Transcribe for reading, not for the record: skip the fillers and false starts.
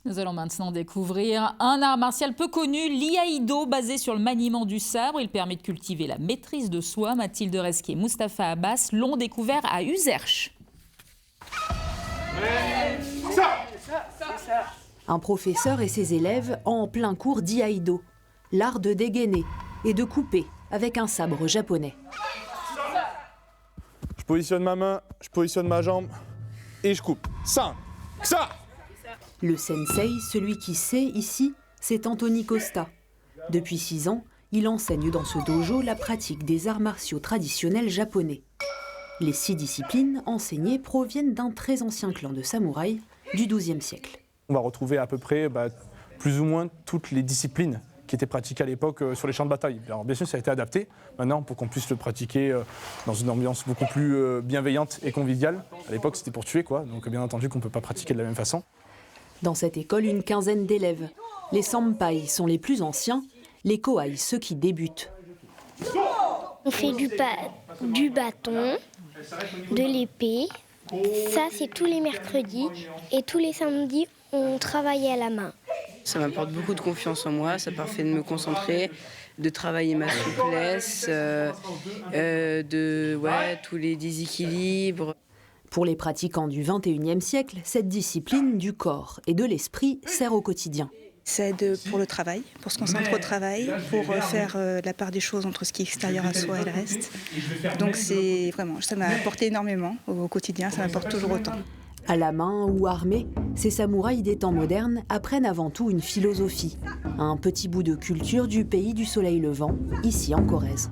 Nous allons maintenant découvrir un art martial peu connu, l'iaido, basé sur le maniement du sabre. Il permet de cultiver la maîtrise de soi. Mathilde Resquier et Mustapha Abbas l'ont découvert à Uzerche. Un professeur et ses élèves en plein cours d'iaido, l'art de dégainer et de couper avec un sabre japonais. Je positionne ma main, je positionne ma jambe et je coupe. Ça. Le sensei, celui qui sait ici, c'est Anthony Costa. Depuis 6 ans, il enseigne dans ce dojo la pratique des arts martiaux traditionnels japonais. Les 6 disciplines enseignées proviennent d'un très ancien clan de samouraïs du XIIe siècle. On va retrouver à peu près plus ou moins toutes les disciplines qui étaient pratiquées à l'époque sur les champs de bataille. Alors bien sûr, ça a été adapté maintenant pour qu'on puisse le pratiquer dans une ambiance beaucoup plus bienveillante et conviviale. À l'époque, c'était pour tuer, quoi. Donc bien entendu qu'on ne peut pas pratiquer de la même façon. Dans cette école, une quinzaine d'élèves. Les senpai sont les plus anciens, les kohai ceux qui débutent. On fait du bâton, de l'épée. Ça, c'est tous les mercredis. Et tous les samedis, on travaille à la main. Ça m'apporte beaucoup de confiance en moi, ça permet de me concentrer, de travailler ma souplesse, tous les déséquilibres. Pour les pratiquants du XXIe siècle, cette discipline du corps et de l'esprit sert au quotidien. Ça aide pour le travail, pour se concentrer au travail, pour faire la part des choses entre ce qui est extérieur à soi et le reste. Donc c'est vraiment, ça m'a apporté énormément au quotidien, ça m'apporte toujours autant. À la main ou armés, ces samouraïs des temps modernes apprennent avant tout une philosophie, un petit bout de culture du pays du soleil levant, ici en Corrèze.